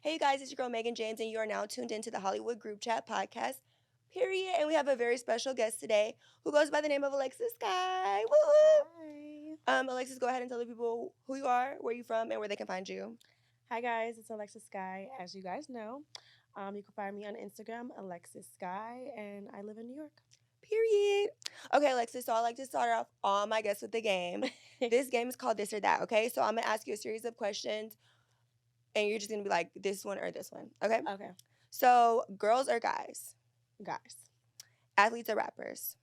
Hey, you guys, it's your girl Megan James, and you are now tuned into the Hollywood Groupchat podcast. Period. And we have a very special guest today who goes by the name of Alexis Sky. Woo! Hi. Alexis, go ahead and tell the people who you are, where you from, and where they can find you. Hi, guys. It's Alexis Sky. As you guys know, you can find me on Instagram, Alexis Sky, and I live in New York. Period. Okay, Alexis, so I like to start off all my guests with the game. This game is called This or That, okay? So I'm going to ask you a series of questions, and you're just going to be like, this one or this one, okay? Okay. So, girls or guys? Guys. Athletes or rappers?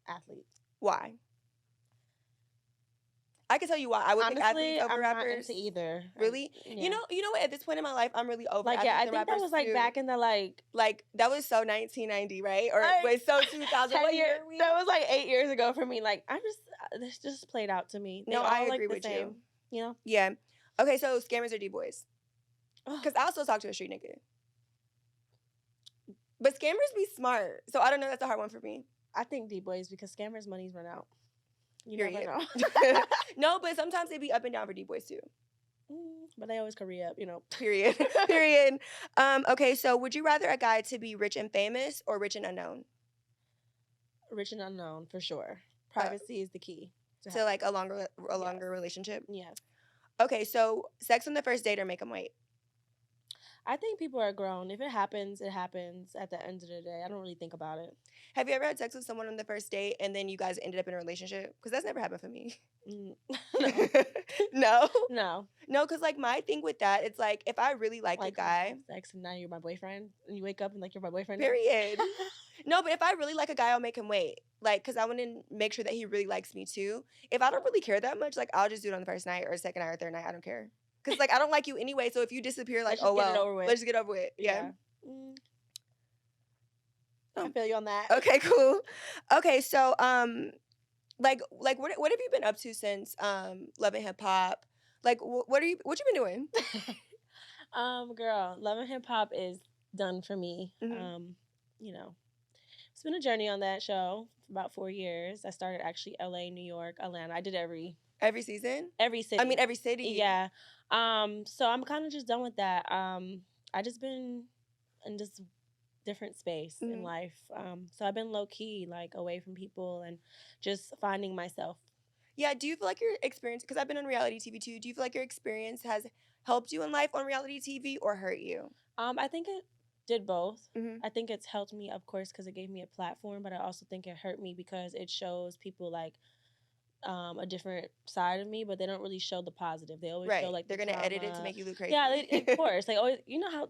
Athletes. Why? I can tell you why. I would Honestly, pick athletes over I'm rappers. not into either. Really? Yeah. You know what? At this point in my life, I'm really over like, athletes yeah, I and think that rappers was like too. back in the like that was so 1990, right? Or Like, wait, so 2000. 10 What years. year are we? That was like 8 years ago for me. Like, this just played out to me. They No, all I like agree the with same, you know? Yeah. Okay, so scammers or D-boys? Because I also talk to a street nigga. But scammers be smart. So I don't know. That's a hard one for me. I think D-boys because scammers' money's run out. You Period. never know. No, but sometimes they be up and down for D-boys too. But they always could re-up, you know. Period. Period. Okay, so would you rather a guy to be rich and famous or rich and unknown? Rich and unknown, for sure. Privacy is the key. To like a longer relationship? Yes. Okay, so sex on the first date or make them wait? I think people are grown. If it happens, it happens at the end of the day. I don't really think about it. Have you ever had sex with someone on the first date and then you guys ended up in a relationship? Because that's never happened for me. No? No. No, because like my thing with that, it's like if I really like a guy. Sex and now you're my boyfriend and you wake up and like you're my boyfriend. Period. No, but if I really like a guy, I'll make him wait. Like, because I want to make sure that he really likes me too. If I don't really care that much, like I'll just do it on the first night or second night or third night. I don't care. Because like I don't like you anyway. So if you disappear, like, oh well, let's just get over with. Yeah. I feel you on that. Okay, cool. Okay, so like what have you been up to since Love and Hip Hop? Like what you been doing? Girl, Love and Hip Hop is done for me. Mm-hmm. You know, it's been a journey on that show for about 4 years. I started actually LA, New York, Atlanta. I did every season? Every city. I mean every city. Yeah. So I'm kind of just done with that. I just been in this different space in life. So I've been low key, like away from people and just finding myself. Yeah, do you feel like your experience, because I've been on reality TV too, do you feel like your experience has helped you in life on reality TV or hurt you? I think it did both. Mm-hmm. I think it's helped me, of course, because it gave me a platform, but I also think it hurt me because it shows people like a different side of me, but they don't really show the positive. They always show like they're gonna edit it to make you look crazy. Yeah, of course. Like always, you know how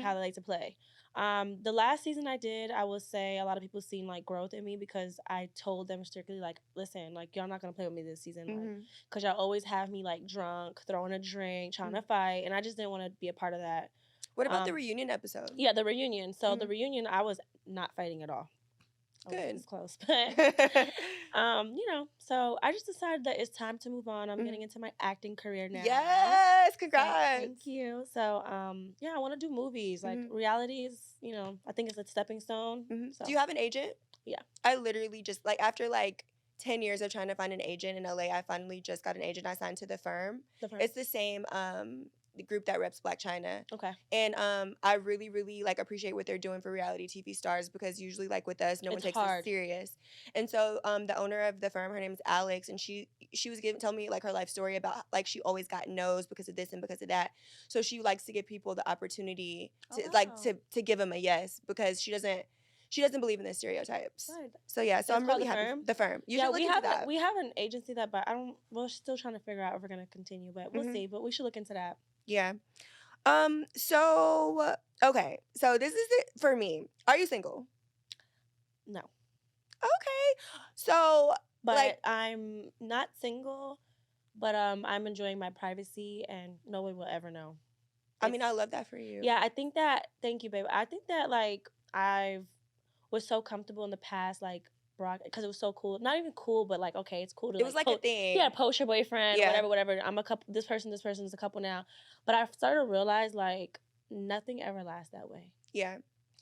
how they like to play. The last season I did, I will say a lot of people seen like growth in me because I told them strictly like, listen, like y'all not gonna play with me this season, like, cause y'all always have me like drunk, throwing a drink, trying to fight, and I just didn't want to be a part of that. What about the reunion episode? Yeah, the reunion. So the reunion, I was not fighting at all. Good. It's close, but so I just decided that it's time to move on. I'm getting into my acting career now. Yes, congrats. Thank you. So I want to do movies. Like reality is, I think it's a stepping stone. So. Do you have an agent? Yeah. I literally just after 10 years of trying to find an agent in LA, I finally just got an agent. I signed to The Firm. It's the same the group that reps Black China. Okay. And I really, really appreciate what they're doing for reality TV stars because usually with us, no one takes it serious. And so the owner of The Firm, her name is Alex, and she was telling me her life story about she always got no's because of this and because of that. So she likes to give people the opportunity to to give them a yes because she doesn't believe in the stereotypes. Right. So yeah, so I'm really happy. The Firm. You should look into that. We have an agency but we're still trying to figure out if we're gonna continue, but we'll see. But we should look into that. Yeah. So okay. So this is it for me. Are you single? No. Okay. So but I'm not single, but I'm enjoying my privacy and no one will ever know. I mean, I love that for you. Yeah, I think that thank you, babe. I think that I was so comfortable in the past, because it was so cool. Not even cool, but okay, it's cool to. It was a thing. Yeah, post your boyfriend, whatever. I'm a couple. This person is a couple now, but I started to realize nothing ever lasts that way. Yeah.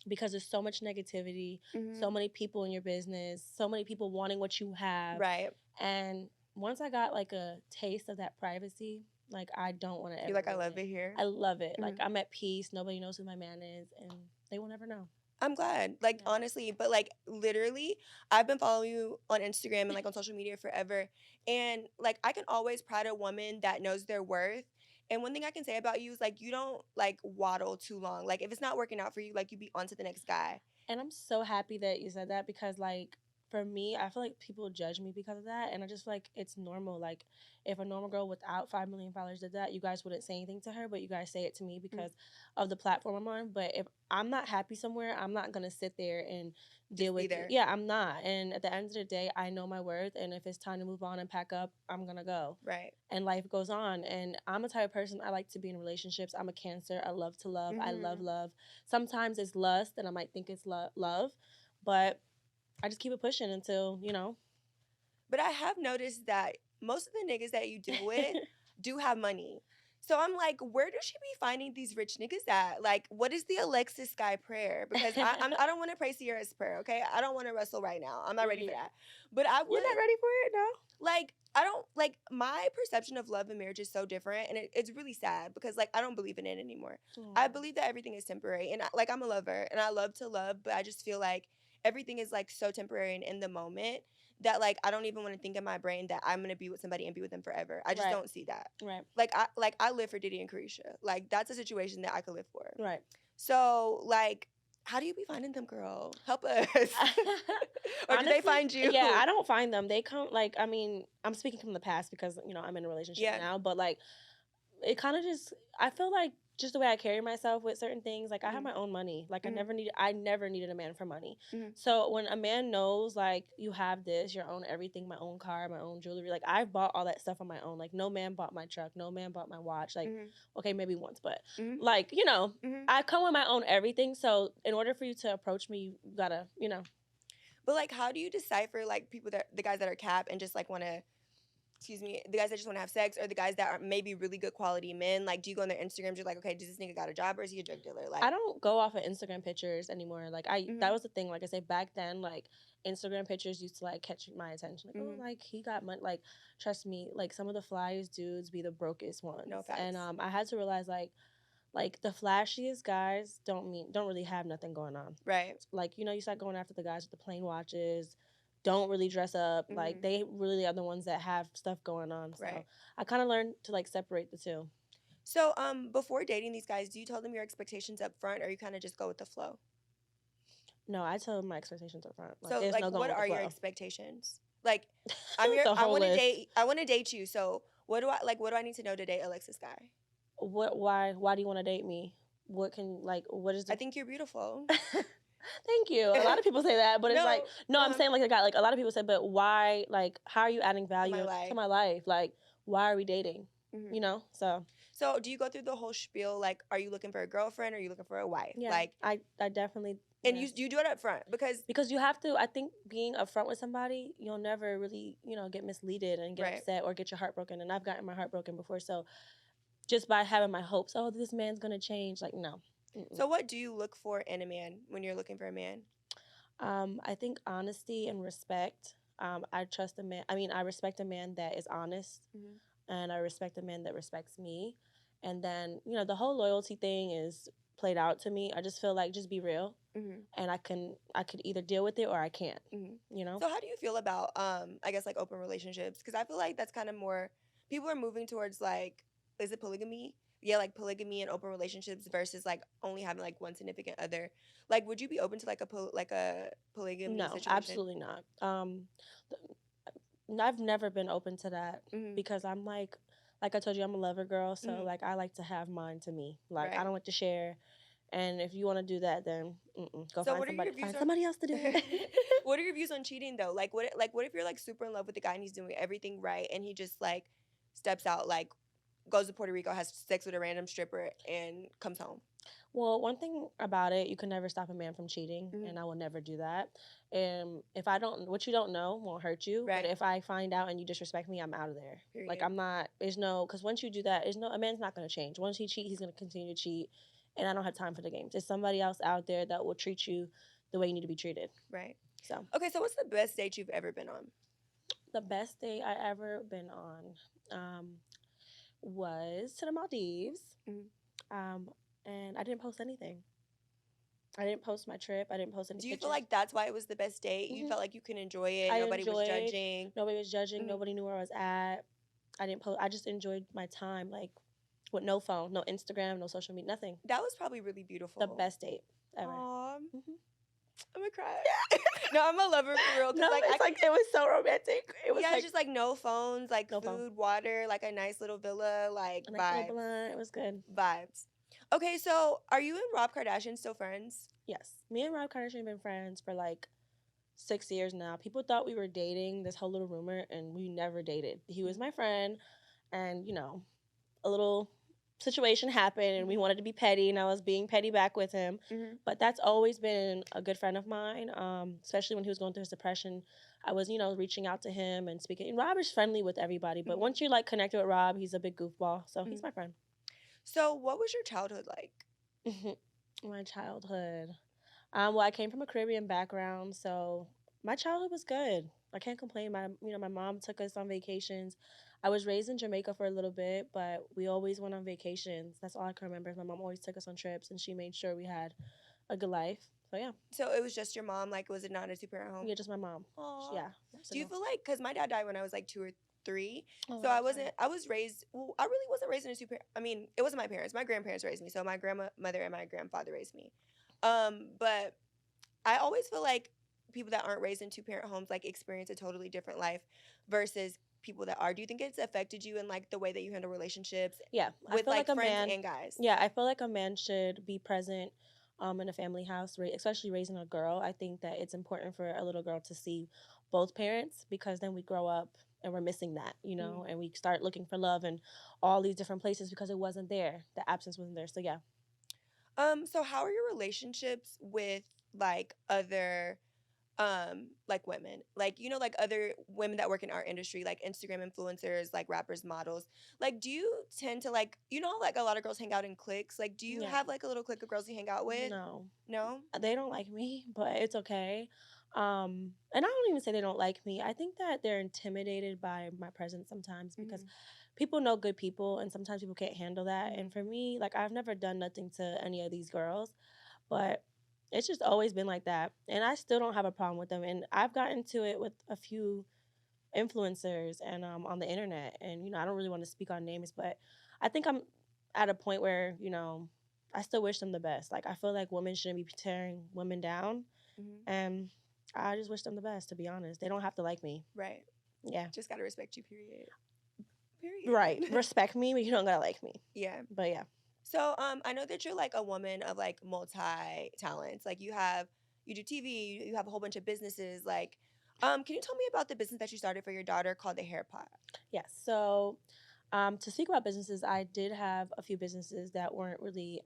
Because there's so much negativity, so many people in your business, so many people wanting what you have. Right. And once I got a taste of that privacy, Like, I don't want to ever. You're like, I love it here. I love it. Like, I'm at peace. Nobody knows who my man is, and they will never know. I'm glad. Like, honestly, but like literally, I've been following you on Instagram and like on social media forever. And like I can always pride a woman that knows their worth. And one thing I can say about you is like you don't like waddle too long. Like if it's not working out for you, like you be on to the next guy. And I'm so happy that you said that because like for me, I feel like people judge me because of that, and I just feel like it's normal. Like if a normal girl without 5 million followers did that, you guys wouldn't say anything to her, but you guys say it to me because of the platform I'm on. But if I'm not happy somewhere, I'm not gonna sit there and deal with it. Yeah, I'm not. And at the end of the day, I know my worth, and if it's time to move on and pack up, I'm gonna go. Right. And life goes on. And I'm a type of person, I like to be in relationships. I'm a Cancer. I love to love. I love love. Sometimes it's lust, and I might think it's love, but I just keep it pushing until, you know. But I have noticed that most of the niggas that you deal with do have money. So I'm like, where does she be finding these rich niggas at? Like, what is the Alexis Sky prayer? Because I don't want to pray Sierra's prayer, okay? I don't want to wrestle right now. I'm not ready for that. But I would. You're not ready for it, no? Like, I don't, like, my perception of love and marriage is so different. And it's really sad because, like, I don't believe in it anymore. I believe that everything is temporary. And, like, I'm a lover and I love to love, but I just feel like everything is, like, so temporary and in the moment that like I don't even want to think in my brain that I'm gonna be with somebody and be with them forever. I just don't see that. Right. Like I live for Diddy and Carisha. Like that's a situation that I could live for. Right. So like, how do you be finding them, girl? Help us. Or honestly, do they find you? Yeah, I don't find them. They come like I mean, I'm speaking from the past because you know I'm in a relationship now, but like it kind of just I feel like just the way I carry myself with certain things, like I have my own money. Like I never needed a man for money. So when a man knows like you have this, your own everything, my own car, my own jewelry, like I've bought all that stuff on my own. Like no man bought my truck, no man bought my watch. Like okay, maybe once, but like, you know, I come with my own everything. So in order for you to approach me, you gotta, you know. But like how do you decipher like the guys that are cap and just like wanna the guys that just want to have sex, or the guys that are maybe really good quality men? Like, do you go on their Instagrams, you're like, okay, does this nigga got a job or is he a drug dealer? Like, I don't go off of Instagram pictures anymore. Like, that was the thing. Like I said, back then, like, Instagram pictures used to, like, catch my attention. Like, oh, like, he got money. Like, trust me, like, some of the flyest dudes be the brokest ones. No facts. And I had to realize, like the flashiest guys don't really have nothing going on. Right. Like, you know, you start going after the guys with the plain watches, don't really dress up. Like they really are the ones that have stuff going on. So I kind of learned to like separate the two. So before dating these guys, do you tell them your expectations up front, or you kind of just go with the flow? No, I tell them my expectations up front. Like, so like what are your expectations? Like I'm here, I want to date you. So what do I need to know to date Alexis Sky? Why do you want to date me? What is I think you're beautiful. Thank you. A lot of people say that, but it's like, no, I'm saying like a lot of people say, but why, like, how are you adding value to my life? Like, why are we dating? You know? So do you go through the whole spiel? Like, are you looking for a girlfriend or are you looking for a wife? Yeah, like, I definitely. And you do it up front because you have to. I think being upfront with somebody, you'll never really, you know, get misleaded and get upset or get your heart broken. And I've gotten my heart broken before. So just by having my hopes, oh, this man's going to change. Like, no. So what do you look for in a man when you're looking for a man? I think honesty and respect. I trust a man. I mean, I respect a man that is honest, and I respect a man that respects me. And then, you know, the whole loyalty thing is played out to me. I just feel like just be real, and I could either deal with it or I can't. You know. So how do you feel about I guess like open relationships? Because I feel like that's kind of more people are moving towards like, is it polygamy? Yeah, like polygamy and open relationships versus like only having like one significant other. Like, would you be open to like a polygamy situation? No, absolutely not. I've never been open to that because I'm like I told you, I'm a lover girl, so like I like to have mine to me. Like I don't like to share. And if you want to do that, then go find somebody else to do it. What are your views on cheating though? Like what if you're like super in love with the guy and he's doing everything right and he just like steps out, like goes to Puerto Rico, has sex with a random stripper, and comes home? Well, one thing about it, you can never stop a man from cheating, and I will never do that. If what you don't know won't hurt you, but if I find out and you disrespect me, I'm out of there. Period. Like I'm not. Because once you do that, a man's not going to change. Once he cheats, he's going to continue to cheat, and I don't have time for the games. There's somebody else out there that will treat you the way you need to be treated. Right. So. Okay, so what's the best date you've ever been on? The best date I ever been on. was to the Maldives. And I didn't post anything. I didn't post my trip. I didn't post any Do you pictures. feel like that's why it was the best date? You felt like you could enjoy it. Nobody was judging. Nobody was judging. Nobody knew where I was at. I didn't post. I just enjoyed my time, like with no phone, no Instagram, no social media, nothing. That was probably really beautiful. The best date ever. I'm gonna cry. No, I'm a lover for real. No, it was so romantic. It was it's just like no phones, like no food, phone. Water, like a nice little villa, like a nice little blunt. It was good. Vibes. Okay, so are you and Rob Kardashian still friends? Yes. Me and Rob Kardashian have been friends for like 6 years now. People thought we were dating, this whole little rumor, and we never dated. He was my friend, and, you know, a little situation happened, and we wanted to be petty, and I was being petty back with him. But that's always been a good friend of mine, especially when he was going through his depression. I was, you know, reaching out to him and speaking. And Rob is friendly with everybody, but once you're, like, connected with Rob, he's a big goofball, so he's my friend. So what was your childhood like? My childhood. Well, I came from a Caribbean background, so my childhood was good. I can't complain. My mom took us on vacations. I was raised in Jamaica for a little bit, but we always went on vacations. That's all I can remember. My mom always took us on trips, and she made sure we had a good life. So, yeah. So it was just your mom? Like, was it not a two-parent home? Yeah, just my mom. Aww. Yeah. Do you feel like, because my dad died when I was like 2 or 3, so I was raised, well, I really wasn't raised in a two-parent, I mean, it wasn't my parents. My grandparents raised me, so my grandmother and my grandfather raised me. But I always feel like people that aren't raised in two-parent homes, like, experience a totally different life versus people that are. Do you think it's affected you in, like, the way that you handle relationships? Yeah. With, like friends and guys? Yeah, I feel like a man should be present in a family house, especially raising a girl. I think that it's important for a little girl to see both parents, because then we grow up and we're missing that, you know, and we start looking for love in all these different places because it wasn't there. The absence wasn't there. So, yeah. So how are your relationships with, like, other like women, like, you know, like other women that work in our industry, like Instagram influencers, like rappers, models? Like, do you tend to, like, you know, like a lot of girls hang out in cliques? Like, do you have like a little clique of girls you hang out with? No, they don't like me, but it's okay. And I don't even say they don't like me. I think that they're intimidated by my presence sometimes, because people know good people, and sometimes people can't handle that. And for me, like, I've never done nothing to any of these girls, but it's just always been like that. And I still don't have a problem with them. And I've gotten to it with a few influencers and on the internet. And, you know, I don't really want to speak on names, but I think I'm at a point where, you know, I still wish them the best. Like, I feel like women shouldn't be tearing women down. And I just wish them the best, to be honest. They don't have to like me. Right. Yeah. Just got to respect you, period. Right. Respect me, but you don't got to like me. Yeah. But yeah. So, I know that you're like a woman of like multi-talents. Like, you do TV, you have a whole bunch of businesses. Like, can you tell me about the business that you started for your daughter called the Hair Pot? Yes. So, to speak about businesses, I did have a few businesses that weren't really,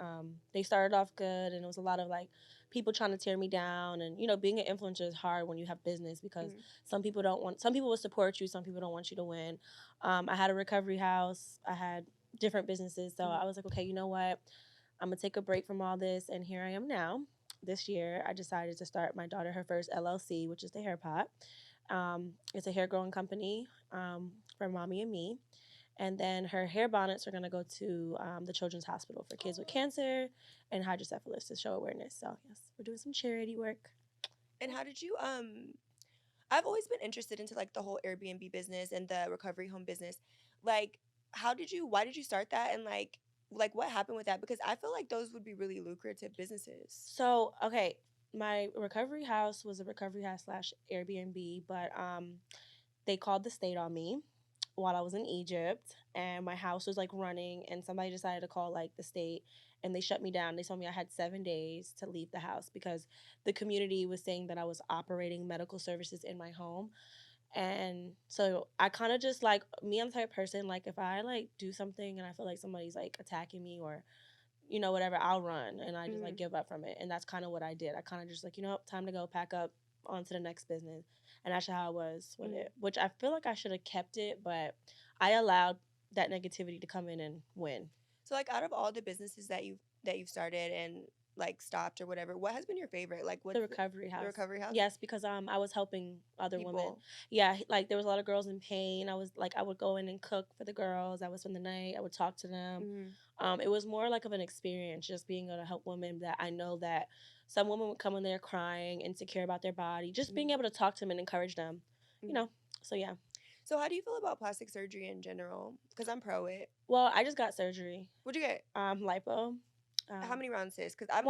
they started off good, and it was a lot of like people trying to tear me down. And, you know, being an influencer is hard when you have business, because some people will support you, some people don't want you to win. I had a recovery house, I had different businesses. So I was like, okay, you know what? I'm going to take a break from all this. And here I am now. This year, I decided to start my daughter her first LLC, which is the Hair Pot. It's a hair growing company for mommy and me. And then her hair bonnets are going to go to the Children's Hospital for kids with cancer and hydrocephalus to show awareness. So, yes, we're doing some charity work. And how did you, I've always been interested into like the whole Airbnb business and the recovery home business. Like, why did you start that? And like what happened with that? Because I feel like those would be really lucrative businesses. So, okay, my recovery house was a recovery house / Airbnb, but they called the state on me while I was in Egypt, and my house was like running, and somebody decided to call like the state, and they shut me down. They told me I had 7 days to leave the house because the community was saying that I was operating medical services in my home. And so I kind of just like, me, I'm the type of person, like, if I like do something and I feel like somebody's like attacking me or, you know, whatever, I'll run, and I just like give up from it. And that's kind of what I did. I kind of just like, you know, time to go, pack up, on to the next business. And that's how I was with it, which I feel like I should have kept it, but I allowed that negativity to come in and win. So like, out of all the businesses that you've started and like stopped or whatever, what has been your favorite? Like what's The recovery house. The recovery house? Yes, because I was helping other women. People. Yeah, like there was a lot of girls in pain. I would go in and cook for the girls. I would spend the night. I would talk to them. It was more like of an experience, just being able to help women that I know that some women would come in there crying, insecure about their body. Just being able to talk to them and encourage them, you know. So yeah. So how do you feel about plastic surgery in general? Because I'm pro it. Well, I just got surgery. What'd you get? Lipo. How many rounds, sis? Because I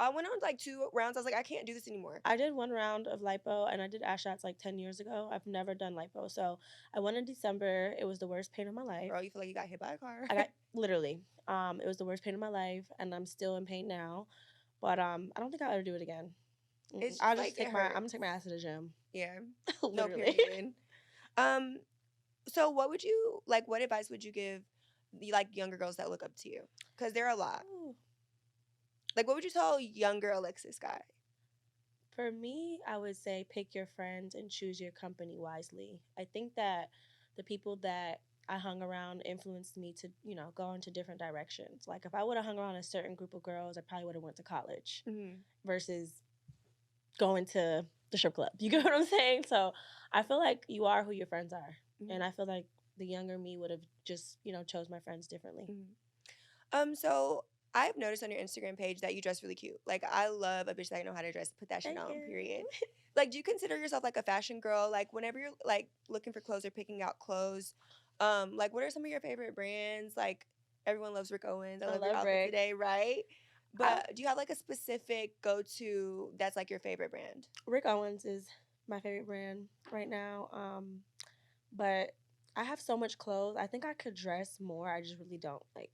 went on like 2 rounds. I was like, I can't do this anymore. I did 1 round of lipo, and I did ass shots like 10 years ago. I've never done lipo. So I went in December. It was the worst pain of my life. Bro, you feel like you got hit by a car? I got, literally. It was the worst pain of my life, and I'm still in pain now. But I don't think I'll ever do it again. I'm gonna take my ass to the gym. Yeah. Literally. No, period. So what advice would you give like younger girls that look up to you? Because there are a lot. Ooh. Like, what would you tell younger Alexis Sky? For me, I would say pick your friends and choose your company wisely. I think that the people that I hung around influenced me to, go into different directions. Like if I would have hung around a certain group of girls, I probably would have went to college versus going to the strip club. You get what I'm saying? So I feel like you are who your friends are. And I feel like the younger me would have just, chose my friends differently. So I've noticed on your Instagram page that you dress really cute. Like, I love a bitch that know how to dress. Put that shit on, period. Like, do you consider yourself, like, a fashion girl? Like, whenever you're, like, looking for clothes or picking out clothes, like, what are some of your favorite brands? Like, everyone loves Rick Owens. I love your outfit Rick today, right? But do you have, like, a specific go-to that's, like, your favorite brand? Rick Owens is my favorite brand right now. But I have so much clothes. I think I could dress more. I just really don't, like.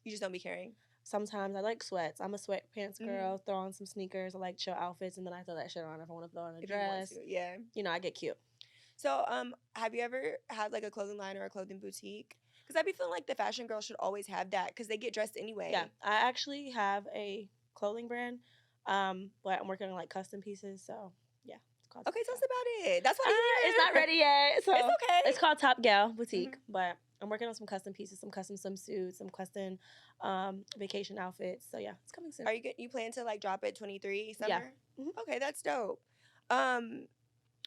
You just don't be caring? Sometimes I like sweats. I'm a sweatpants girl. Throw on some sneakers. I like chill outfits, and then I throw that shit on if I want to throw on a dress. Yeah. I get cute. So, have you ever had like a clothing line or a clothing boutique? Because I be feeling like the fashion girls should always have that because they get dressed anyway. Yeah, I actually have a clothing brand, but I'm working on like custom pieces. So yeah, it's called. Okay, tell us about it. That's why it's not ready yet. So it's okay. It's called Top Gal Boutique, but I'm working on some custom pieces, some custom swimsuits, some custom vacation outfits. So yeah, it's coming soon. Are you plan to like drop it 23 summer? Yeah. Okay, that's dope.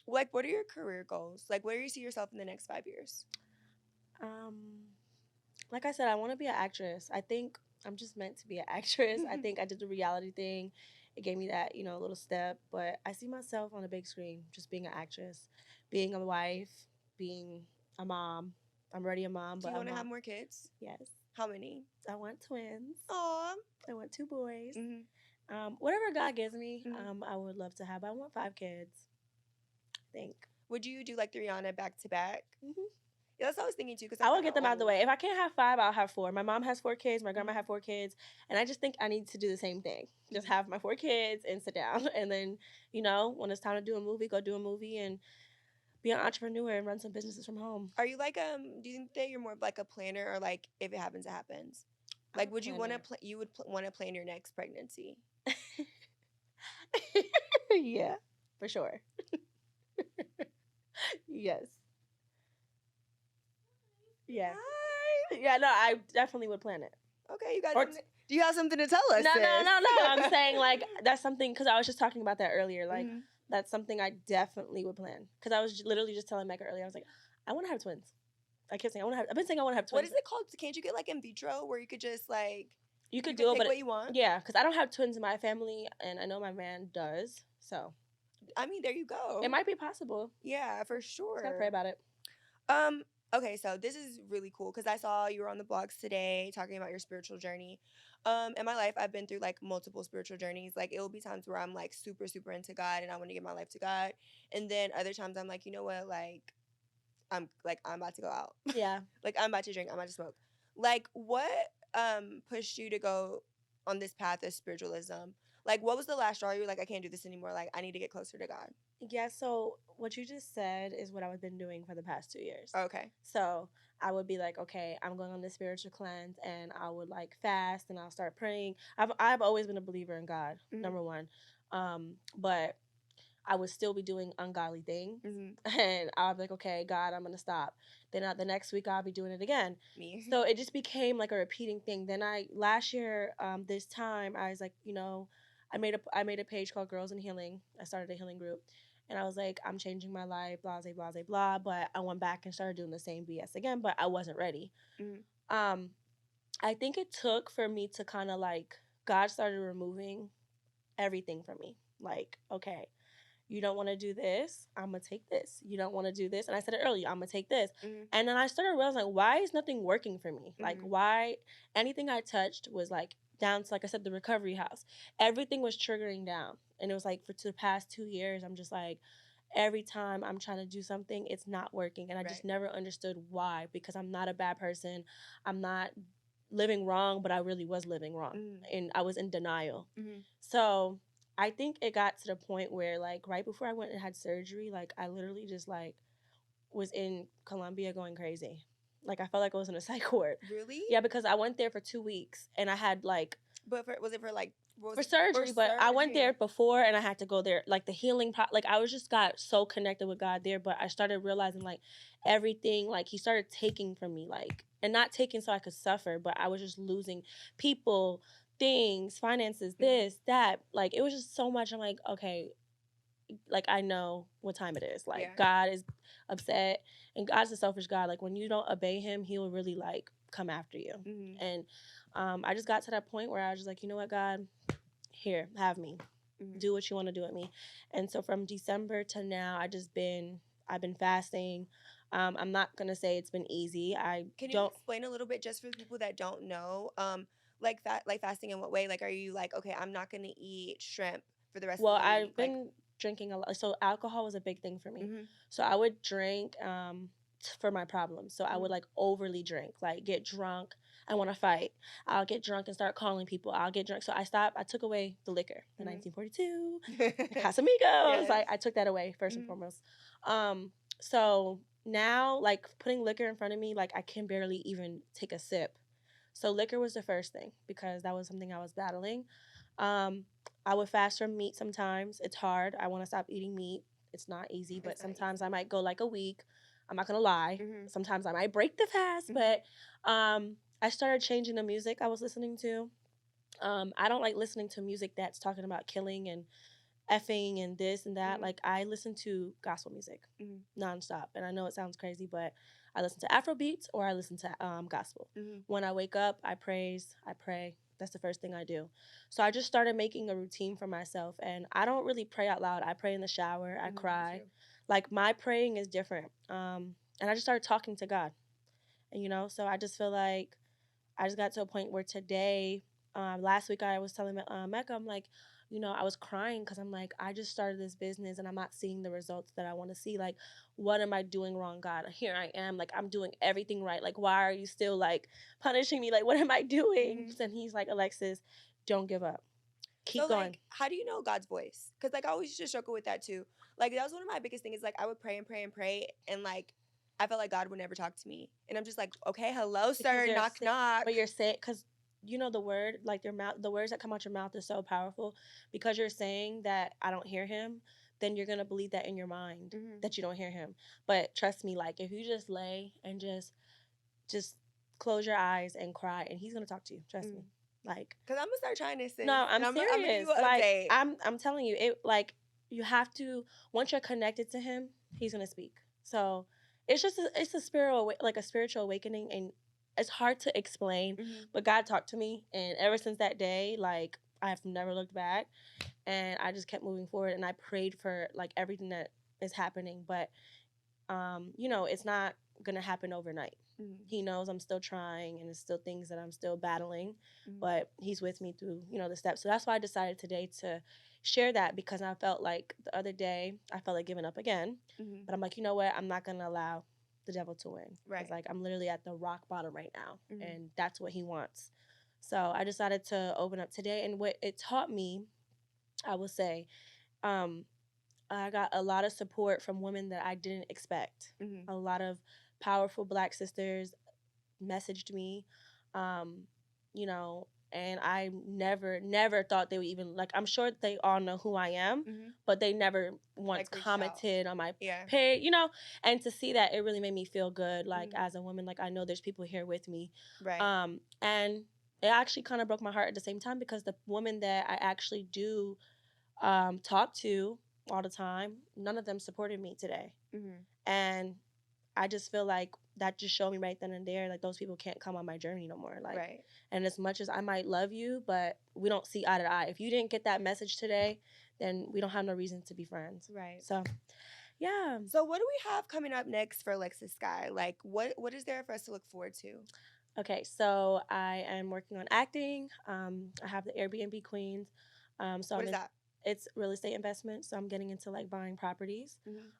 Like, what are your career goals? Like, where do you see yourself in the next 5 years? Like I said, I want to be an actress. I think I'm just meant to be an actress. I think I did the reality thing. It gave me that, little step. But I see myself on a big screen, just being an actress, being a wife, being a mom. I'm already a mom. Do you want to have more kids? Yes. How many? I want twins. Aw. I want 2 boys. Whatever God gives me, I would love to have. I want 5 kids. I think. Would you do like the Rihanna back to back? Yeah, that's what I was thinking too. Because I will get them out of the way. If I can't have 5, I'll have 4. My mom has 4 kids. My grandma had 4 kids. And I just think I need to do the same thing. Just have my 4 kids and sit down. And then, when it's time to do a movie, go do a movie and be an entrepreneur and run some businesses from home. Are you like, do you think that you're more of like a planner or like if it happens, it happens? Like, would you want to want to plan your next pregnancy? Yeah, for sure. Yes. Yeah. Hi. Yeah, no, I definitely would plan it. Okay, you got do you have something to tell us? No. I'm saying like that's something because I was just talking about that earlier. Like that's something I definitely would plan because I was literally just telling Mecca earlier. I was like, I want to have twins. I kept saying I've been saying I want to have twins. What is it called? Can't you get like in vitro where you could just like you could do it, but what you want? Yeah, because I don't have twins in my family, and I know my man does. So, I mean, there you go. It might be possible. Yeah, for sure. Just gotta pray about it. Okay, so this is really cool because I saw you were on the blogs today talking about your spiritual journey. In my life, I've been through like multiple spiritual journeys. Like it will be times where I'm like super, super into God and I want to give my life to God, and then other times I'm like, you know what, I'm about to go out. Yeah. Like I'm about to drink. I'm about to smoke. Like what pushed you to go on this path of spiritualism? Like what was the last straw? You were like, I can't do this anymore. Like I need to get closer to God. Yeah, so what you just said is what I've been doing for the past 2 years. Okay. So I would be like, okay, I'm going on this spiritual cleanse, and I would like fast, and I'll start praying. I've always been a believer in God, number one. But I would still be doing ungodly things. And I'll be like, okay, God, I'm going to stop. Then the next week I'll be doing it again. Me. So it just became like a repeating thing. Then last year, this time, I was like, I made a page called Girls in Healing. I started a healing group. And I was like, I'm changing my life, blah, blah, blah, blah. But I went back and started doing the same BS again, but I wasn't ready. I think it took for me to kind of like, God started removing everything from me. Like, okay, you don't want to do this, I'm going to take this. You don't want to do this. And I said it earlier, I'm going to take this. And then I started realizing, like, why is nothing working for me? Like, why anything I touched was like down to, like I said, the recovery house. Everything was triggering down. And it was like for the past 2 years, I'm just like, every time I'm trying to do something, it's not working. And I just never understood why, because I'm not a bad person. I'm not living wrong, but I really was living wrong. And I was in denial. So I think it got to the point where, like, right before I went and had surgery, like, I literally just, like, was in Colombia going crazy. Like, I felt like I was in a psych ward. Really? Yeah, because I went there for 2 weeks, and I had, like... But was it for, like... For surgery, but I went there before, and I had to go there. Like, the healing... like, I was just got so connected with God there, but I started realizing, like, everything... Like, he started taking from me, like... And not taking so I could suffer, but I was just losing people... things, finances, this, that, like, it was just so much. I'm like, okay, like, I know what time it is. Like, God is upset, and God's a selfish God. Like, when you don't obey him, he will really, like, come after you. And I just got to that point where I was just like, you know what, God, here, have me. Do what you want to do with me. And so from December to now, I've been fasting. I'm not gonna say it's been easy. Can you explain a little bit, just for the people that don't know, like fasting in what way? Like, are you like, okay, I'm not gonna eat shrimp for the rest of the week? Well, I've been drinking a lot. So alcohol was a big thing for me. So I would drink for my problems. So I would like overly drink, like get drunk. I want to fight. I'll get drunk and start calling people. I'll get drunk. So I took away the liquor, the 1942, Casamigos. Yes. Like, I took that away first and foremost. So now, like, putting liquor in front of me, like, I can barely even take a sip. So liquor was the first thing, because that was something I was battling. I would fast from meat sometimes. It's hard. I want to stop eating meat. It's not easy, but sometimes I might go like a week. I'm not going to lie. Sometimes I might break the fast, but I started changing the music I was listening to. I don't like listening to music that's talking about killing and effing and this and that. Like, I listen to gospel music nonstop. And I know it sounds crazy, but I listen to Afro beats or I listen to gospel. When I wake up, I praise, I pray. That's the first thing I do. So I just started making a routine for myself. And I don't really pray out loud. I pray in the shower. I cry. Like, my praying is different. And I just started talking to God. And, so I just feel like I just got to a point where today, last week I was telling Mecca, I'm like, I was crying because I'm like, I just started this business and I'm not seeing the results that I want to see. Like, what am I doing wrong, God? Here I am. Like, I'm doing everything right. Like, why are you still, like, punishing me? Like, what am I doing? And he's like, Alexis, don't give up. Keep going. Like, how do you know God's voice? Because, like, I always just struggle with that, too. Like, that was one of my biggest things is, like, I would pray and pray and pray. And, like, I felt like God would never talk to me. And I'm just like, okay, hello, sir, knock, knock. But you're saying, because the word, like, your mouth, the words that come out your mouth is so powerful, because you're saying that I don't hear him, then you're going to believe that in your mind that you don't hear him. But trust me, like, if you just lay and just close your eyes and cry, and he's going to talk to you. Trust me. Like, because I'm going to start trying to sing. No, I'm serious. Like, I'm telling you, it, like, you have to, once you're connected to him, he's going to speak. So it's a spiritual awakening, and it's hard to explain, but God talked to me, and ever since that day, like, I have never looked back, and I just kept moving forward, and I prayed for, like, everything that is happening, but, it's not gonna happen overnight. He knows I'm still trying, and it's still things that I'm still battling, but he's with me through, the steps. So that's why I decided today to share that, because I felt like the other day, I felt like giving up again, but I'm like, you know what, I'm not gonna allow the devil to win. Right. It's like, I'm literally at the rock bottom right now, and that's what he wants. So I decided to open up today, and what it taught me, I will say, I got a lot of support from women that I didn't expect. A lot of powerful Black sisters messaged me, and I never thought they would even, like, I'm sure they all know who I am, but they never once Like, commented on my page, you know. And to see that, it really made me feel good, like, as a woman, like, I know there's people here with me. Right. And it actually kind of broke my heart at the same time, because the women that I actually do talk to all the time, none of them supported me today. And I just feel like that just showed me right then and there, like, those people can't come on my journey no more. Like, Right. and as much as I might love you, but we don't see eye to eye. If you didn't get that message today, then we don't have no reason to be friends. Right. So, yeah. So what do we have coming up next for Alexis Sky? Like, what is there for us to look forward to? Okay, so I am working on acting. I have the Airbnb Queens. So what is that? It's real estate investment. So I'm getting into like buying properties.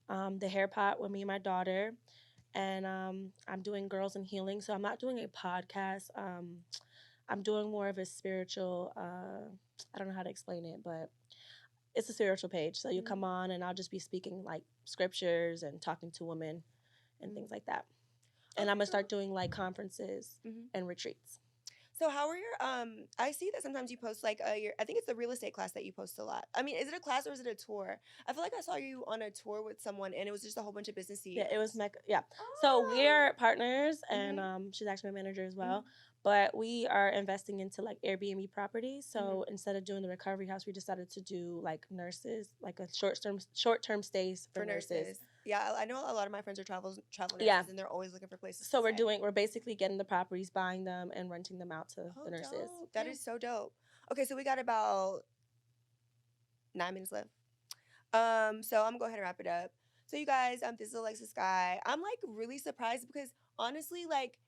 The hair pot with me and my daughter. And I'm doing Girls in Healing. So I'm not doing a podcast. I'm doing more of a spiritual, I don't know how to explain it, but it's a spiritual page. So you come on and I'll just be speaking like scriptures and talking to women and things like that. And I'm going to start doing like conferences and retreats. So how are your I see that sometimes you post like I think it's the real estate class that you post a lot. I mean, is it a class or is it a tour? I feel like I saw you on a tour with someone and it was just a whole bunch of business CEOs. Yeah, it was Mecca. Yeah. So we're partners, and she's actually my manager as well. But we are investing into like Airbnb properties. So instead of doing the recovery house, we decided to do like nurses, like a short-term stays for nurses. Yeah, I know a lot of my friends are travel nurses, and they're always looking for places. So we're basically getting the properties, buying them, and renting them out to the nurses. Dope. That is so dope. Okay, so we got about 9 minutes left. So I'm gonna go ahead and wrap it up. So you guys, this is Alexis Sky. I'm like really surprised because honestly, like,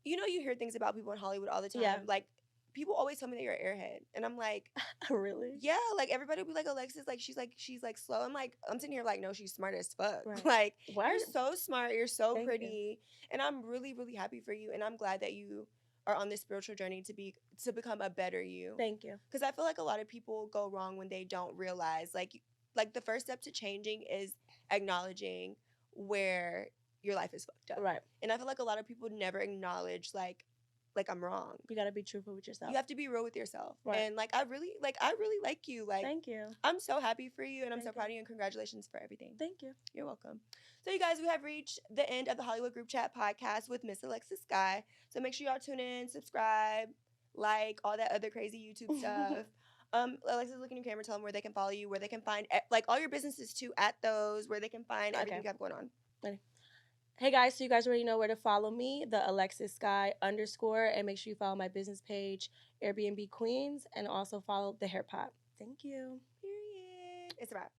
you know, you hear things about people in Hollywood all the time. Yeah. Like, people always tell me that you're an airhead, and I'm like, really? Yeah. Like everybody will be like, Alexis, like she's like slow. I'm sitting here like, no, she's smart as fuck. Right. Like, What? You're so smart. You're so Thank pretty, you. and I'm really really happy for you. And I'm glad that you are on this spiritual journey to become a better you. Thank you. Because I feel like a lot of people go wrong when they don't realize like the first step to changing is acknowledging where your life is fucked up. Right. And I feel like a lot of people never acknowledge like I'm wrong. You gotta be truthful with yourself. You have to be real with yourself. Right. And like I really like you. Like, thank you. I'm so happy for you, and I'm so proud of you, and congratulations for everything. Thank you. You're welcome. So you guys, we have reached the end of the Hollywood Groupchat podcast with Miss Alexis Sky. So make sure y'all tune in, subscribe, like all that other crazy YouTube stuff. Alexis, look in your camera, tell them where they can follow you, where they can find like all your businesses too at those, where they can find everything you have going on. Ready. Hey guys, so you guys already know where to follow me, the Alexis Sky _, and make sure you follow my business page, Airbnb Queens, and also follow the hair pot. Thank you. Period. It's a wrap.